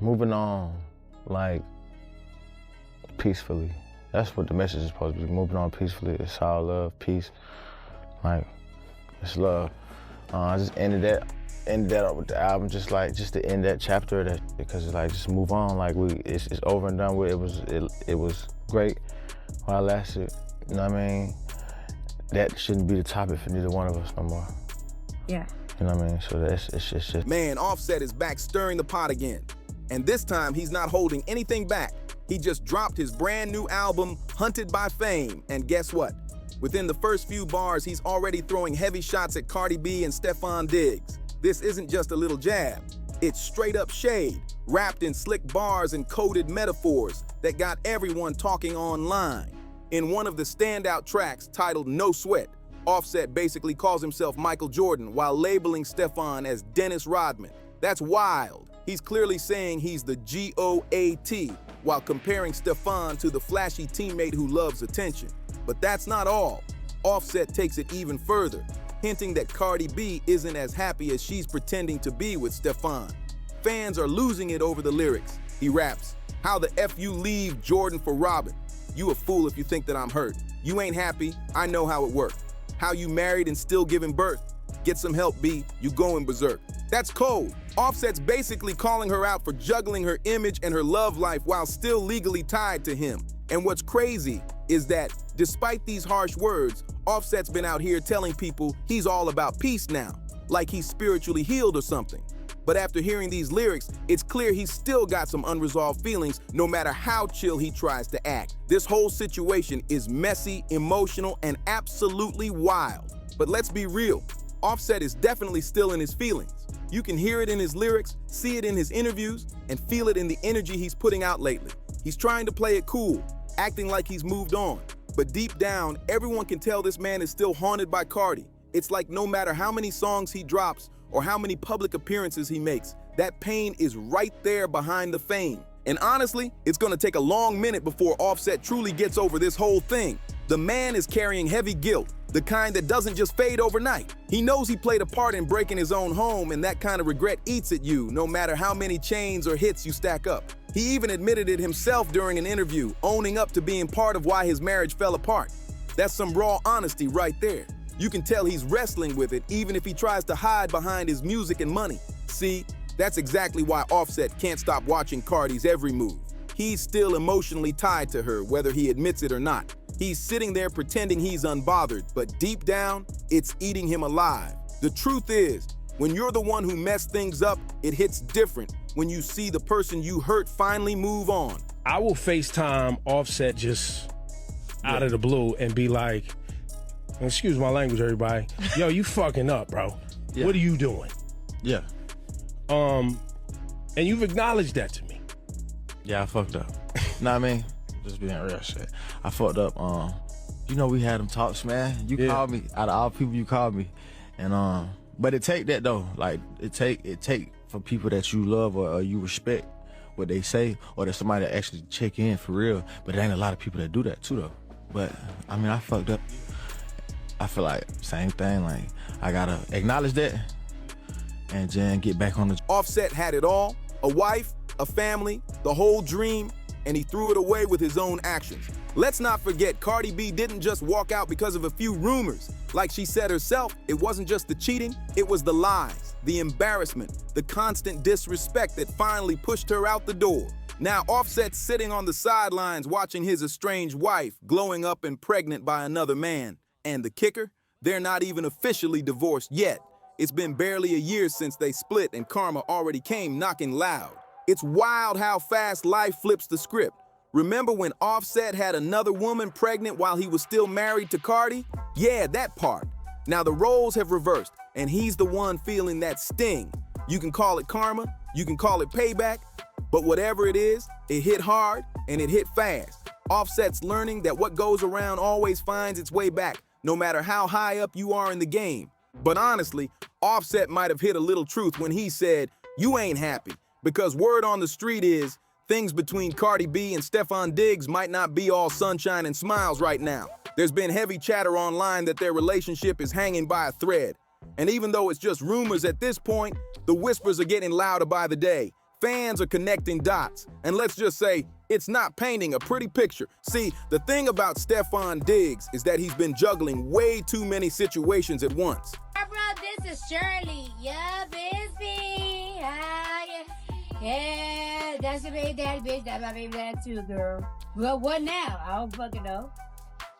moving on, like, peacefully. That's what the message is supposed to be, moving on peacefully. It's all love, peace, like, it's love. I just ended that up with the album, just to end that chapter of that, because it's like, just move on, like, it's over and done with. It was great while it lasted, you know what I mean? That shouldn't be the topic for neither one of us no more. Yeah. You know what I mean? So it's just... Man, Offset is back stirring the pot again. And this time, he's not holding anything back. He just dropped his brand new album, Hunted by Fame, and guess what? Within the first few bars, he's already throwing heavy shots at Cardi B and Stefon Diggs. This isn't just a little jab. It's straight up shade, wrapped in slick bars and coded metaphors that got everyone talking online. In one of the standout tracks titled No Sweat, Offset basically calls himself Michael Jordan while labeling Stefon as Dennis Rodman. That's wild. He's clearly saying he's the GOAT while comparing Stefon to the flashy teammate who loves attention. But that's not all. Offset takes it even further, hinting that Cardi B isn't as happy as she's pretending to be with Stefon. Fans are losing it over the lyrics. He raps, "How the F you leave Jordan for Robin? You a fool if you think that I'm hurt. You ain't happy, I know how it worked. How you married and still giving birth? Get some help, B, you going berserk." That's cold. Offset's basically calling her out for juggling her image and her love life while still legally tied to him. And what's crazy is that, despite these harsh words, Offset's been out here telling people he's all about peace now, like he's spiritually healed or something. But after hearing these lyrics, it's clear he's still got some unresolved feelings no matter how chill he tries to act. This whole situation is messy, emotional, and absolutely wild. But let's be real, Offset is definitely still in his feelings. You can hear it in his lyrics, see it in his interviews, and feel it in the energy he's putting out lately. He's trying to play it cool, acting like he's moved on. But deep down, everyone can tell this man is still haunted by Cardi. It's like no matter how many songs he drops or how many public appearances he makes, that pain is right there behind the fame. And honestly, it's gonna take a long minute before Offset truly gets over this whole thing. The man is carrying heavy guilt, the kind that doesn't just fade overnight. He knows he played a part in breaking his own home, and that kind of regret eats at you no matter how many chains or hits you stack up. He even admitted it himself during an interview, owning up to being part of why his marriage fell apart. That's some raw honesty right there. You can tell he's wrestling with it even if he tries to hide behind his music and money. See, that's exactly why Offset can't stop watching Cardi's every move. He's still emotionally tied to her, whether he admits it or not. He's sitting there pretending he's unbothered, but deep down, it's eating him alive. The truth is, when you're the one who messed things up, it hits different when you see the person you hurt finally move on. I will FaceTime Offset just out of the blue and be like, excuse my language, everybody. Yo, you fucking up, bro. Yeah. What are you doing? Yeah. And you've acknowledged that to me. Yeah, I fucked up. Know what I mean? Just being real shit. I fucked up. You know, we had them talks, man. You called me, out of all people you called me. And but it take that though. Like it take for people that you love or you respect what they say, or that somebody that actually check in for real. But it ain't a lot of people that do that too though. But I mean, I fucked up. I feel like same thing, like I gotta acknowledge that and then get back on the... Offset had it all, a wife, a family, the whole dream, and he threw it away with his own actions. Let's not forget, Cardi B didn't just walk out because of a few rumors. Like she said herself, it wasn't just the cheating, it was the lies, the embarrassment, the constant disrespect that finally pushed her out the door. Now Offset's sitting on the sidelines watching his estranged wife glowing up and pregnant by another man. And the kicker? They're not even officially divorced yet. It's been barely a year since they split and karma already came knocking loud. It's wild how fast life flips the script. Remember when Offset had another woman pregnant while he was still married to Cardi? Yeah, that part. Now the roles have reversed, and he's the one feeling that sting. You can call it karma, you can call it payback, but whatever it is, it hit hard and it hit fast. Offset's learning that what goes around always finds its way back, no matter how high up you are in the game. But honestly, Offset might have hit a little truth when he said, "You ain't happy," because word on the street is things between Cardi B and Stefon Diggs might not be all sunshine and smiles right now. There's been heavy chatter online that their relationship is hanging by a thread. And even though it's just rumors at this point, the whispers are getting louder by the day. Fans are connecting dots, and let's just say, it's not painting a pretty picture. See, the thing about Stefan Diggs is that he's been juggling way too many situations at once. Bro, this is Shirley. Yup, it's me. Ah, yeah, that's your baby daddy, bitch. That's my baby daddy too, girl. Well, what now? I don't fucking know.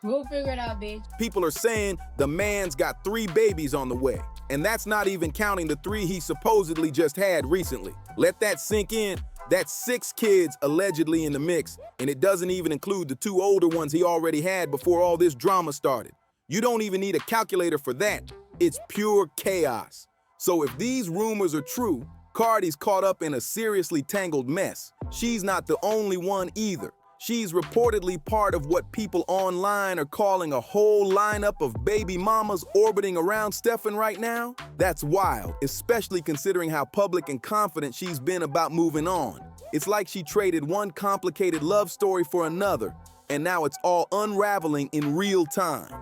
We'll figure it out, bitch. People are saying the man's got 3 babies on the way, and that's not even counting the 3 he supposedly just had recently. Let that sink in. That's 6 kids allegedly in the mix, and it doesn't even include the 2 older ones he already had before all this drama started. You don't even need a calculator for that. It's pure chaos. So if these rumors are true, Cardi's caught up in a seriously tangled mess. She's not the only one either. She's reportedly part of what people online are calling a whole lineup of baby mamas orbiting around Stefan right now. That's wild, especially considering how public and confident she's been about moving on. It's like she traded one complicated love story for another, and now it's all unraveling in real time.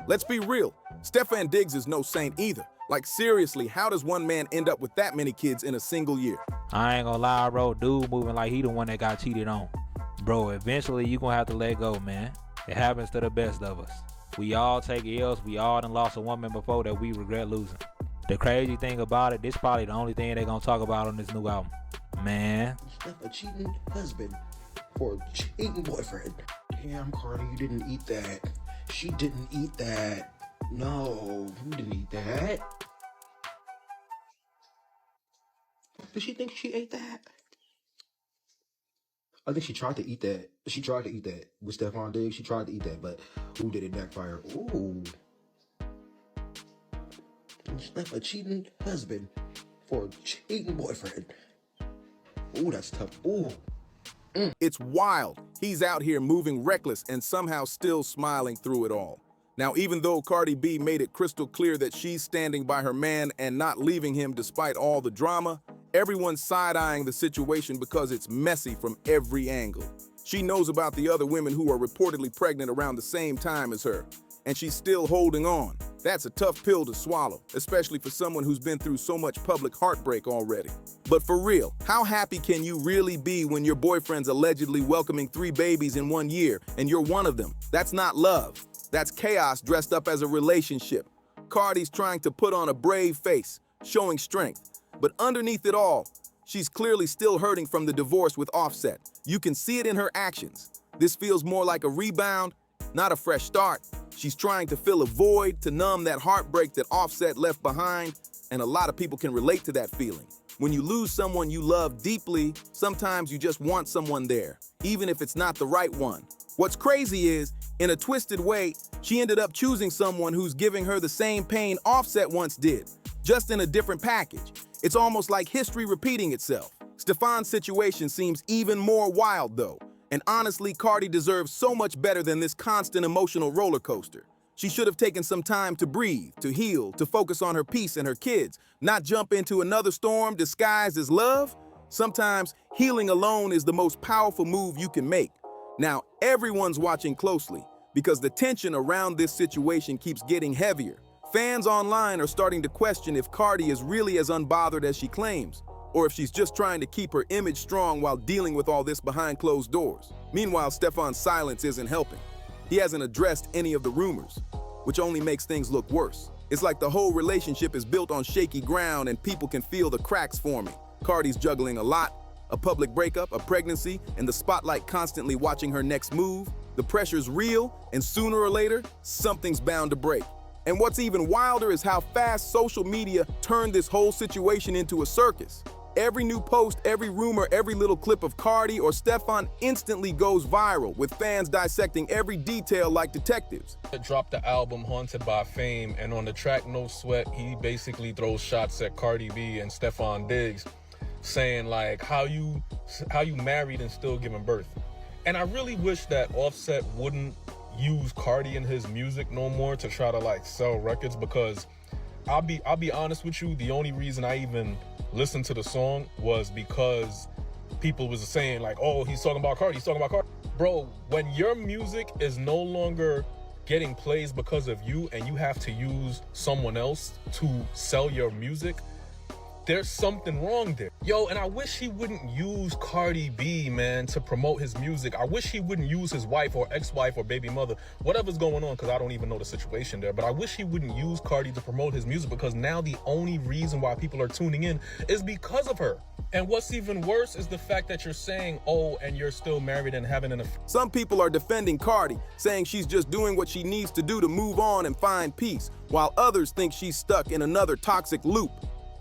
Let's be real, Stefan Diggs is no saint either. Like seriously, how does one man end up with that many kids in a single year? I ain't gonna lie, bro. Dude moving like he the one that got cheated on. Bro, eventually you gonna have to let go, man. It happens to the best of us. We all take L's. We all done lost a woman before that we regret losing. The crazy thing about it, this probably the only thing they gonna talk about on this new album. Man. A cheating husband for a cheating boyfriend. Damn, Cardi, you didn't eat that. She didn't eat that. No, you didn't eat that. Did she think she ate that? I think she tried to eat that. She tried to eat that with Stefan Diggs. She tried to eat that, but ooh, did it backfire? Ooh. A cheating husband for a cheating boyfriend. Ooh, that's tough. Ooh. It's wild. He's out here moving reckless and somehow still smiling through it all. Now, even though Cardi B made it crystal clear that she's standing by her man and not leaving him despite all the drama, everyone's side-eyeing the situation because it's messy from every angle. She knows about the other women who are reportedly pregnant around the same time as her, and she's still holding on. That's a tough pill to swallow, especially for someone who's been through so much public heartbreak already. But for real, how happy can you really be when your boyfriend's allegedly welcoming 3 babies in 1 year and you're one of them? That's not love. That's chaos dressed up as a relationship. Cardi's trying to put on a brave face, showing strength. But underneath it all, she's clearly still hurting from the divorce with Offset. You can see it in her actions. This feels more like a rebound, not a fresh start. She's trying to fill a void, to numb that heartbreak that Offset left behind, and a lot of people can relate to that feeling. When you lose someone you love deeply, sometimes you just want someone there, even if it's not the right one. What's crazy is, in a twisted way, she ended up choosing someone who's giving her the same pain Offset once did, just in a different package. It's almost like history repeating itself. Stefan's situation seems even more wild though, and honestly, Cardi deserves so much better than this constant emotional roller coaster. She should have taken some time to breathe, to heal, to focus on her peace and her kids, not jump into another storm disguised as love. Sometimes healing alone is the most powerful move you can make. Now, everyone's watching closely because the tension around this situation keeps getting heavier. Fans online are starting to question if Cardi is really as unbothered as she claims, or if she's just trying to keep her image strong while dealing with all this behind closed doors. Meanwhile, Stefan's silence isn't helping. He hasn't addressed any of the rumors, which only makes things look worse. It's like the whole relationship is built on shaky ground and people can feel the cracks forming. Cardi's juggling a lot, a public breakup, a pregnancy, and the spotlight constantly watching her next move. The pressure's real, and sooner or later, something's bound to break. And what's even wilder is how fast social media turned this whole situation into a circus. Every new post, every rumor, every little clip of Cardi or Stefan instantly goes viral, with fans dissecting every detail like detectives. Dropped the album Haunted by Fame, and on the track No Sweat, he basically throws shots at Cardi B and Stefan Diggs, saying like, how you married and still giving birth. And I really wish that Offset wouldn't use Cardi in his music no more to try to like sell records, because I'll be honest with you, the only reason I even listened to the song was because people was saying like, oh, he's talking about Cardi, he's talking about Cardi. Bro, when your music is no longer getting plays because of you and you have to use someone else to sell your music, there's something wrong there. Yo, and I wish he wouldn't use Cardi B, man, to promote his music. I wish he wouldn't use his wife or ex-wife or baby mother, whatever's going on, because I don't even know the situation there. But I wish he wouldn't use Cardi to promote his music, because now the only reason why people are tuning in is because of her. And what's even worse is the fact that you're saying, oh, and you're still married and having an affair. Some people are defending Cardi, saying she's just doing what she needs to do to move on and find peace, while others think she's stuck in another toxic loop.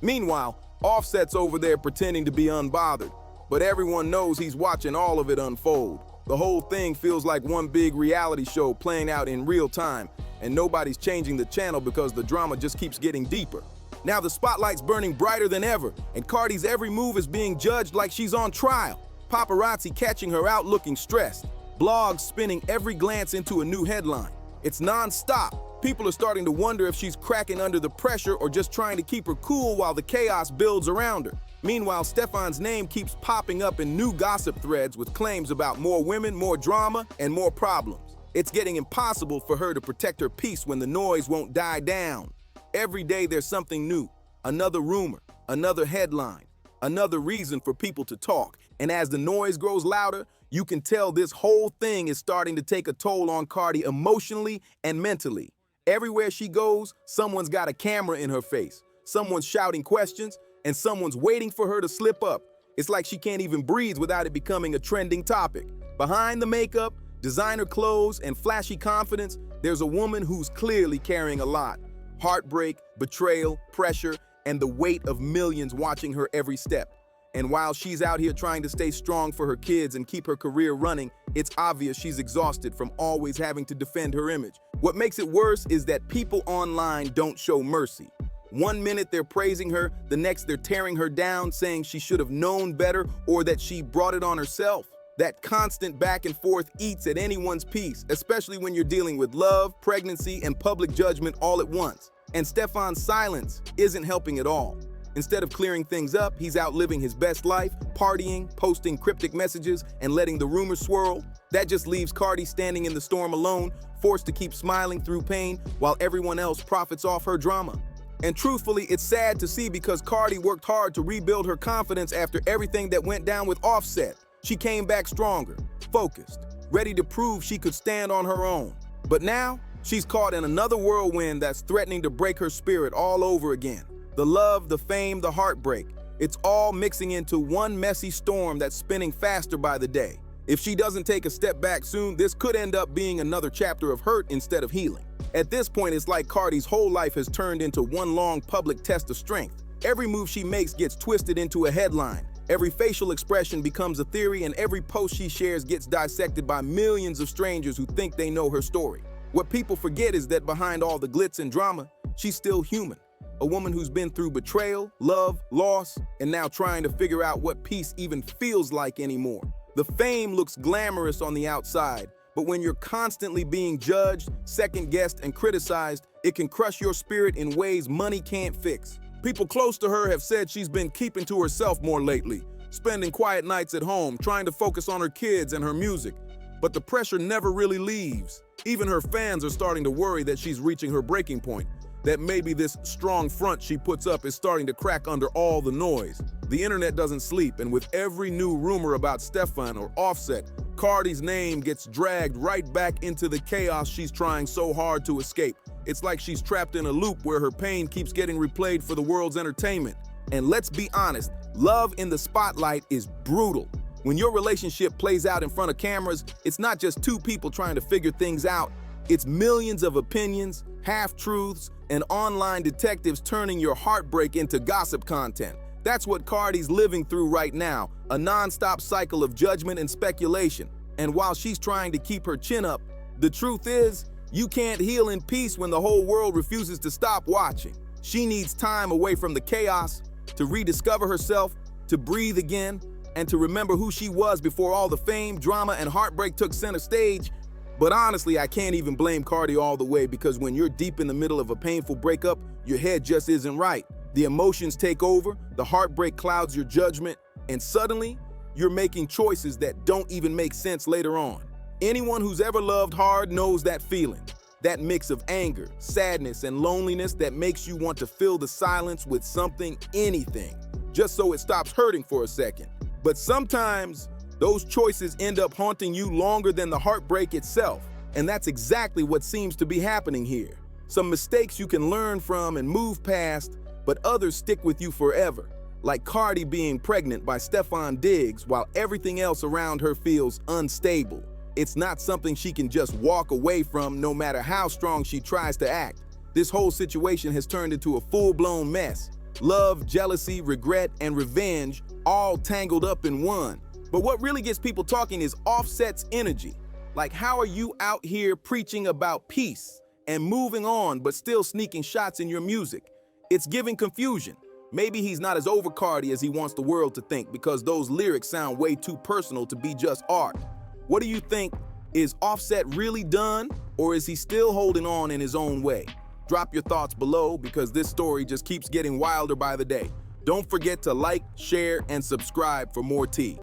Meanwhile, Offset's over there pretending to be unbothered, but everyone knows he's watching all of it unfold. The whole thing feels like one big reality show playing out in real time, and nobody's changing the channel because the drama just keeps getting deeper. Now the spotlight's burning brighter than ever, and Cardi's every move is being judged like she's on trial. Paparazzi catching her out looking stressed. Blogs spinning every glance into a new headline. It's non-stop. People are starting to wonder if she's cracking under the pressure or just trying to keep her cool while the chaos builds around her. Meanwhile, Stefan's name keeps popping up in new gossip threads with claims about more women, more drama, and more problems. It's getting impossible for her to protect her peace when the noise won't die down. Every day there's something new, another rumor, another headline, another reason for people to talk. And as the noise grows louder, you can tell this whole thing is starting to take a toll on Cardi emotionally and mentally. Everywhere she goes, someone's got a camera in her face, someone's shouting questions, and someone's waiting for her to slip up. It's like she can't even breathe without it becoming a trending topic. Behind the makeup, designer clothes, and flashy confidence, there's a woman who's clearly carrying a lot. Heartbreak, betrayal, pressure, and the weight of millions watching her every step. And while she's out here trying to stay strong for her kids and keep her career running, it's obvious she's exhausted from always having to defend her image. What makes it worse is that people online don't show mercy. One minute they're praising her, the next they're tearing her down, saying she should have known better or that she brought it on herself. That constant back and forth eats at anyone's peace, especially when you're dealing with love, pregnancy, and public judgment all at once. And Stefan's silence isn't helping at all. Instead of clearing things up, he's out living his best life, partying, posting cryptic messages, and letting the rumors swirl. That just leaves Cardi standing in the storm alone, forced to keep smiling through pain while everyone else profits off her drama. And truthfully, it's sad to see because Cardi worked hard to rebuild her confidence after everything that went down with Offset. She came back stronger, focused, ready to prove she could stand on her own. But now, she's caught in another whirlwind that's threatening to break her spirit all over again. The love, the fame, the heartbreak. It's all mixing into one messy storm that's spinning faster by the day. If she doesn't take a step back soon, this could end up being another chapter of hurt instead of healing. At this point, it's like Cardi's whole life has turned into one long public test of strength. Every move she makes gets twisted into a headline. Every facial expression becomes a theory, and every post she shares gets dissected by millions of strangers who think they know her story. What people forget is that behind all the glitz and drama, she's still human. A woman who's been through betrayal, love, loss, and now trying to figure out what peace even feels like anymore. The fame looks glamorous on the outside, but when you're constantly being judged, second-guessed, and criticized, it can crush your spirit in ways money can't fix. People close to her have said she's been keeping to herself more lately, spending quiet nights at home, trying to focus on her kids and her music. But the pressure never really leaves. Even her fans are starting to worry that she's reaching her breaking point, that maybe this strong front she puts up is starting to crack under all the noise. The internet doesn't sleep, and with every new rumor about Stefan or Offset, Cardi's name gets dragged right back into the chaos she's trying so hard to escape. It's like she's trapped in a loop where her pain keeps getting replayed for the world's entertainment. And let's be honest, love in the spotlight is brutal. When your relationship plays out in front of cameras, it's not just two people trying to figure things out. It's millions of opinions, half-truths, and online detectives turning your heartbreak into gossip content. That's what Cardi's living through right now, a non-stop cycle of judgment and speculation. And while she's trying to keep her chin up, the truth is, you can't heal in peace when the whole world refuses to stop watching. She needs time away from the chaos to rediscover herself, to breathe again, and to remember who she was before all the fame, drama, and heartbreak took center stage. But honestly, I can't even blame Cardi all the way because when you're deep in the middle of a painful breakup, your head just isn't right. The emotions take over, the heartbreak clouds your judgment, and suddenly, you're making choices that don't even make sense later on. Anyone who's ever loved hard knows that feeling. That mix of anger, sadness, and loneliness that makes you want to fill the silence with something, anything, just so it stops hurting for a second. But sometimes those choices end up haunting you longer than the heartbreak itself. And that's exactly what seems to be happening here. Some mistakes you can learn from and move past, but others stick with you forever. Like Cardi being pregnant by Stefan Diggs while everything else around her feels unstable. It's not something she can just walk away from no matter how strong she tries to act. This whole situation has turned into a full-blown mess. Love, jealousy, regret, and revenge all tangled up in one. But what really gets people talking is Offset's energy. Like, how are you out here preaching about peace and moving on but still sneaking shots in your music? It's giving confusion. Maybe he's not as over Cardi as he wants the world to think because those lyrics sound way too personal to be just art. What do you think? Is Offset really done, or is he still holding on in his own way? Drop your thoughts below because this story just keeps getting wilder by the day. Don't forget to like, share, and subscribe for more tea.